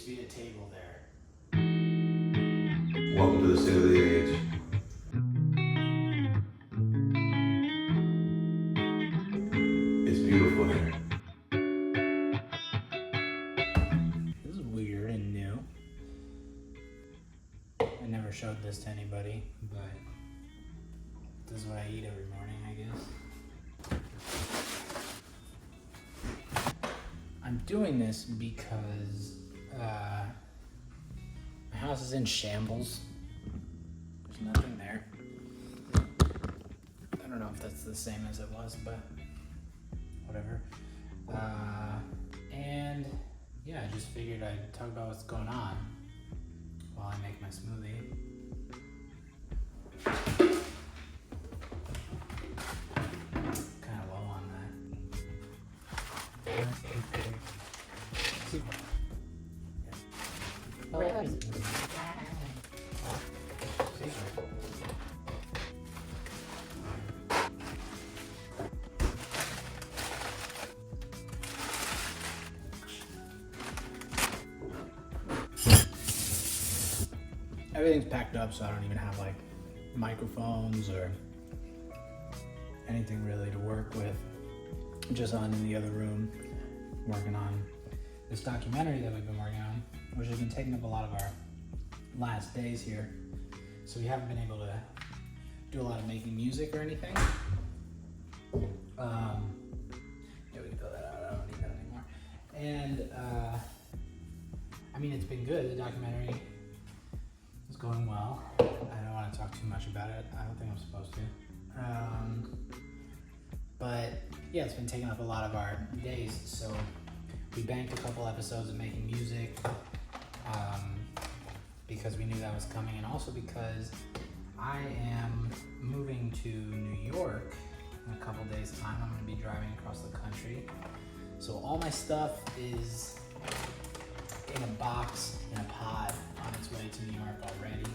to be a table there. Welcome to the state of the age. It's beautiful here. This is weird and new. I never showed this to anybody, but this is what I eat every morning, I guess. I'm doing this because my house is in shambles. There's nothing there. I don't know if that's the same as it was, but whatever. And yeah, I just figured I'd talk about what's going on while I make my smoothie. Kind of low on that. Everything's packed up, so I don't even have like microphones or anything really to work with. Just on in the other room, working on this documentary that we've been working on, which has been taking up a lot of our last days here. So we haven't been able to do a lot of making music or anything. Yeah, we can throw that out. I don't need that anymore. And I mean, it's been good. The documentary is going well. I don't want to talk too much about it. I don't think I'm supposed to. But yeah, it's been taking up a lot of our days. So we banked a couple episodes of making music because we knew that was coming, and also because I am moving to New York in a couple days' time. I'm going to be driving across the country. So all my stuff is in a box, in a pod, on its way to New York already.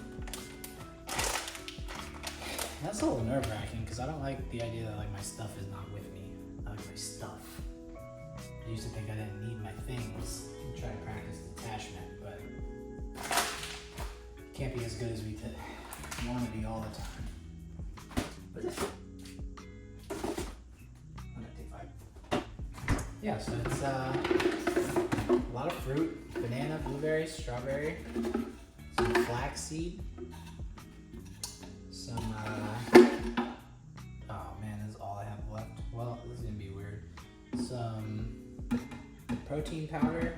And that's a little nerve-wracking because I don't like the idea that like my stuff is not with me. I like my stuff. I used to think I didn't need my things and try to practice detachment, but it can't be as good as we want to be all the time. What is this? I'm gonna take 5. Yeah, so it's a lot of fruit: banana, blueberry, strawberry, some flaxseed, some oh man, this is all I have left. Well, this is gonna be weird. Some protein powder.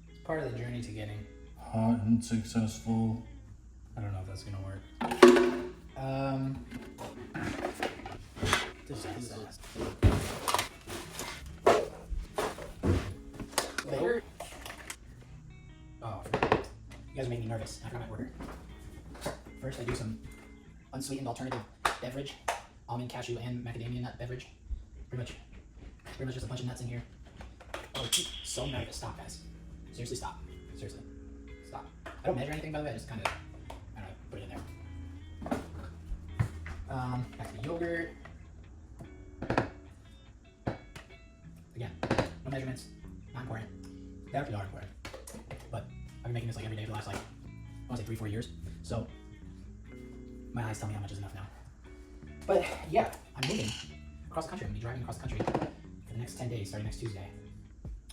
It's part of the journey to getting hot and successful. I don't know if that's gonna work. This is later. Oh, you guys make me nervous. I forgot my order. First, I do some unsweetened alternative beverage, almond, cashew, and macadamia nut beverage. Pretty much just a bunch of nuts in here. Oh, so nervous. Stop, guys. Seriously, stop. Seriously, stop. I don't measure anything, by the way. I just kind of put it in there. Back to the yogurt. Again, no measurements. Not important. They actually are important. But I've been making this like every day for the last like, I want to say 3-4 years. So my eyes tell me how much is enough now. But yeah, I'm moving across the country. I'm going to be driving across the country for the next 10 days, starting next Tuesday.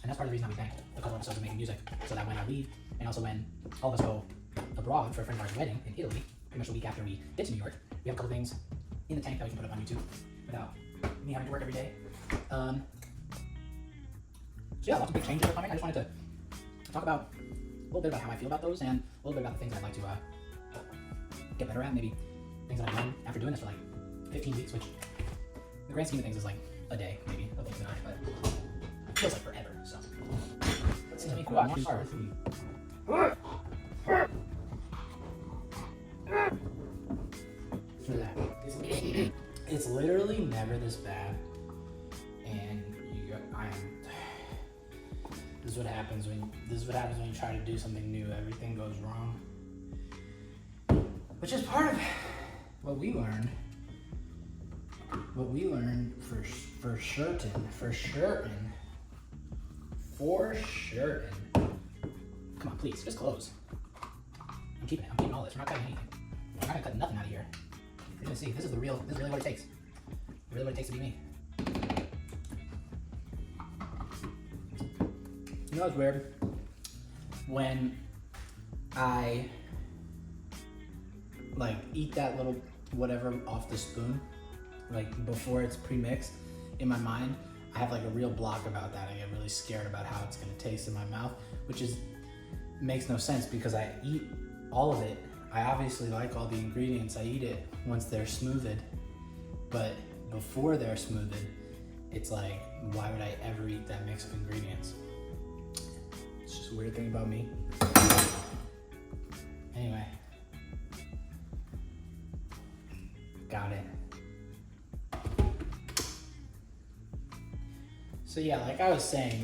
And that's part of the reason I banked a couple episodes of making music, so that when I leave, and also when all of us go abroad for a friend of ours' wedding in Italy, pretty much the week after we get to New York, we have a couple things in the tank that we can put up on YouTube without me having to work every day. So yeah, lots of big changes are coming. I just wanted to talk about a little bit about how I feel about those, and a little bit about the things I'd like to get better at. Maybe things that I've done after doing this for like 15 weeks, which in the grand scheme of things is like a day, maybe, of things that but it feels like forever, so. It seems to be cool. I'm sorry. It's literally never this bad, and this is what happens when you try to do something new. Everything goes wrong, which is part of what we learned. What we learned for certain For sure. Come on, please, just close. I'm keeping all this. We're not cutting anything. We're not gonna cut nothing out of here. You're gonna see, this is really what it takes. Really what it takes to be me. You know what's weird? When I like eat that little whatever off the spoon, like before it's pre-mixed, in my mind, I have like a real block about that. I get really scared about how it's gonna taste in my mouth, which makes no sense because I eat all of it. I obviously like all the ingredients. I eat it once they're smoothed, but before they're smoothed, it's like, why would I ever eat that mix of ingredients? It's just a weird thing about me. Anyway. Got it. So yeah, like I was saying,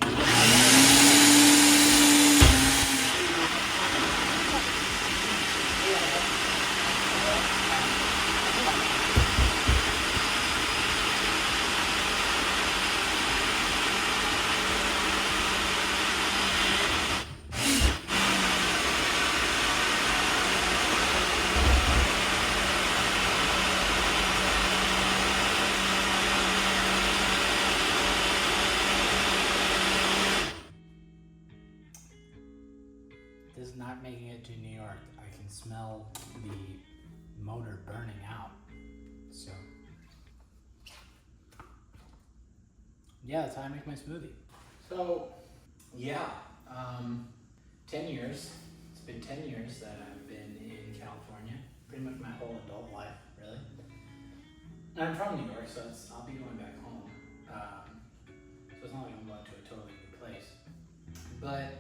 this is not making it to New York. I can smell the motor burning out. So yeah, that's how I make my smoothie. So yeah, 10 years. It's been 10 years that I've been in California. Pretty much my whole adult life, really. And I'm from New York, so I'll be going back home. So it's not like I'm going to a totally new place. But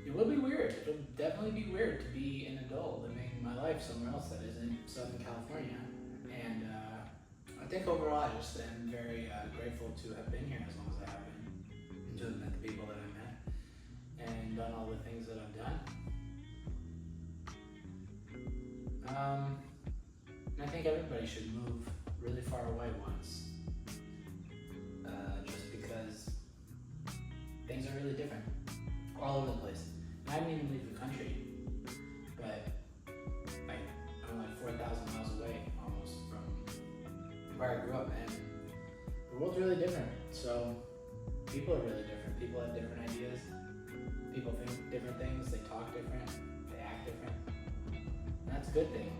it will be weird. It'll definitely be weird to be an adult living my life somewhere else that isn't Southern California. And I think overall I just am very grateful to have been here as long as I have been, and to have met the people that I've met, and done all the things that I've done. I think everybody should move really far away once, just because things are really different all over the place. I didn't even leave the country, but I'm like 4,000 miles away almost from where I grew up, and the world's really different. So people are really different. People have different ideas. People think different things. They talk different. They act different. And that's a good thing.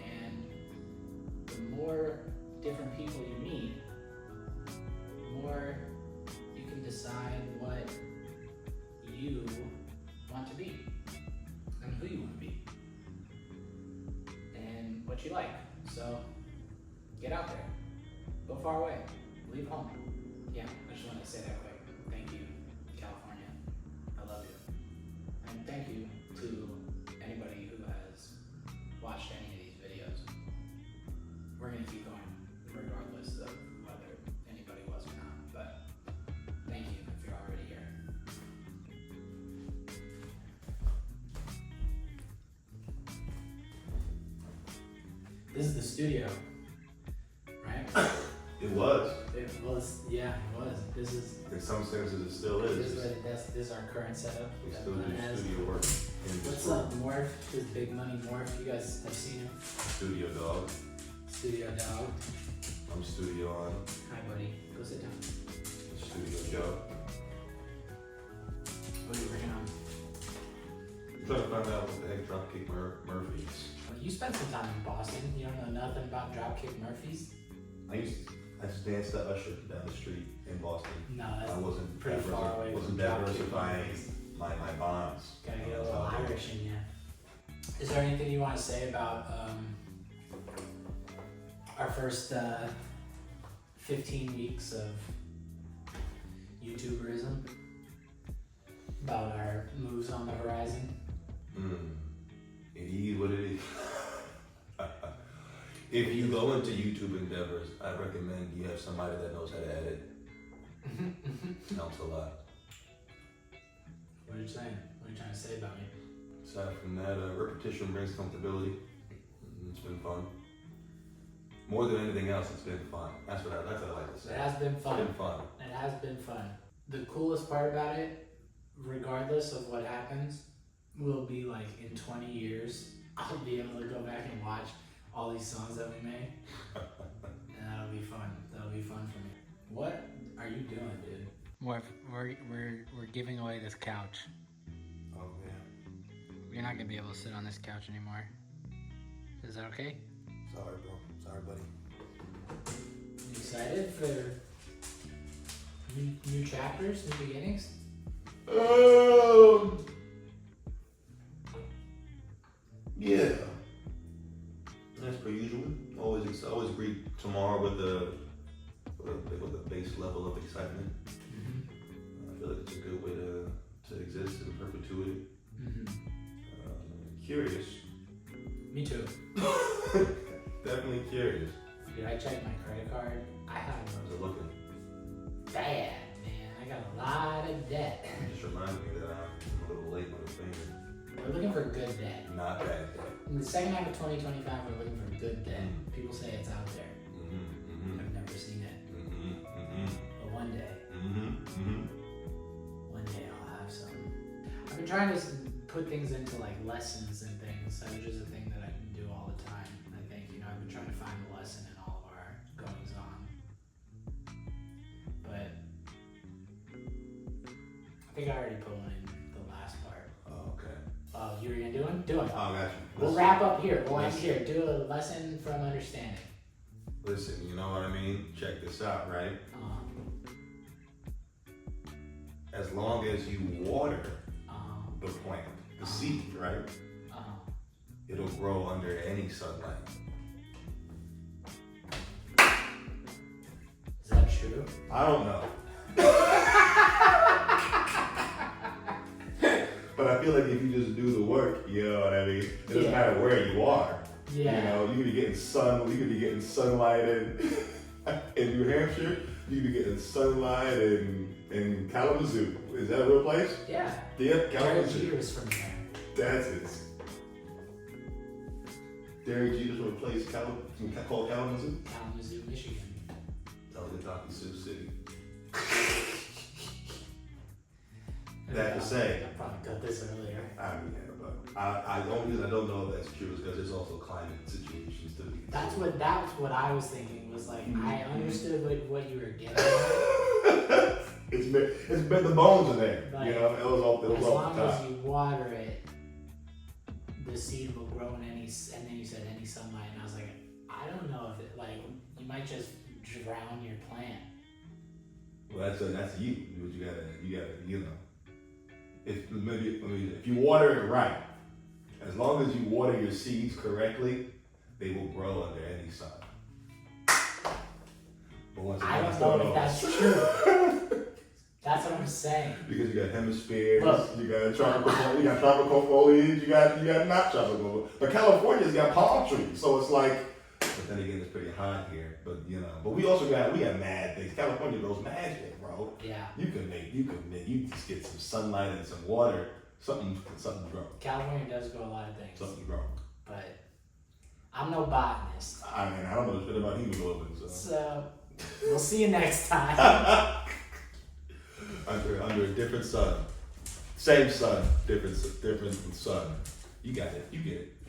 And the more different people you meet, the more you can decide what you want to be and who you want to be and what you like. So get out there, go far away, leave home. Yeah, I just wanted to say that quick. Thank you, California. I love you. And thank you to anybody who has watched any of these videos. We're gonna keep going regardless of whether anybody was or not, but thank you if you're already here. This is the studio, right? It was. It was, yeah, it was. This is. In some senses, it still is. This is where the desk. This is our current setup. We still do studio work. What's up, Morph? This big money Morph. You guys have seen him. Studio dog. Studio dog. I'm studio on. Hi, buddy. Go sit down. Studio Joe. What are you working on? I'm trying to find out what the heck Dropkick Murphys. You spent some time in Boston. You don't know nothing about Dropkick Murphys? I just danced to Usher down the street in Boston. No, that's I wasn't pretty far away wasn't from diversifying Dropkick. my bonds. Gotta get a little Irish in you. Is there anything you want to say about our first 15 weeks of YouTuberism? About our moves on the horizon? It is what it is. If you go into YouTube endeavors, I recommend you have somebody that knows how to edit. Helps a lot. What are you saying? What are you trying to say about me? Aside from that, repetition brings comfortability. It's been fun. More than anything else, it's been fun. That's what I like to say. It has been fun. It's been fun. It has been fun. the coolest part about it, regardless of what happens, will be like in 20 years, I'll be able to go back and watch all these songs that we made. And that'll be fun. That'll be fun for me. What are you doing, dude? We're giving away this couch. Oh man. You're not gonna be able to sit on this couch anymore. Is that okay? Sorry, bro. Sorry, buddy. You excited for new chapters, new beginnings? Yeah. As per usual. Always greet tomorrow with a base level of excitement. I feel like it's a good way to exist in perpetuity. Curious. Me too. Definitely curious. Did I check my credit card? I have How's it looking? bad, man. I got a lot of debt. It just reminds me that I'm a little late with a finger. We're looking for good debt. Not bad. In the second half of 2025, we're looking for good debt. People say it's out there. I've never seen it. But one day, one day I'll have some. I've been trying to put things into like lessons and things, which is a thing that I can do all the time. I think, I've been trying to find the lesson in all of our goings on. But I think I already put one in the last part. Oh, okay. Oh, you were gonna do one? Do it. Oh, got you. We'll wrap up here. We'll end here. Do a lesson from understanding. Listen, you know what I mean? Check this out, right? As long as you water the plant, the seed, right? It'll grow under any sunlight. Is that true? I don't know. But I feel like if you just do the work, you know what I mean? It doesn't matter where you are. Yeah. You could be getting sunlight in New Hampshire. You could be getting sunlight in Kalamazoo. Is that a real place? Yeah. Yeah, Derek Kalamazoo. Jeter's from there. That's it. Derek Jeter's from a place called Kalamazoo? Kalamazoo, Michigan. I was in Talking Sioux City. That to say, I probably cut this earlier. I mean, yeah, but I the only reason I don't know if that's true is because there's also climate situations to be considered. That's what I was thinking. Was like I understood what you were getting at. It's been the bones in there. Like, It was off the as long top. as you water it, the seed will grow in any. And then you said any sunlight, and I was like, I don't know if it like you might just drown your plant. Well, that's you. You gotta. If you water it right, as long as you water your seeds correctly, they will grow under any sun. But once I don't know if that's true. That's what I'm saying. Because you got hemispheres, Look. you got tropical foliage, you got not tropical. But California's got palm trees, so it's like. But then again, it's pretty hot here. But but we got mad things. California grows magic, bro. Yeah. You just get some sunlight and some water, something grow. California does grow a lot of things. Something grow. But I'm no botanist. I mean, I don't know shit about hemoglobin, So we'll see you next time. Under a different sun. Same sun, different sun. You got it. You get it.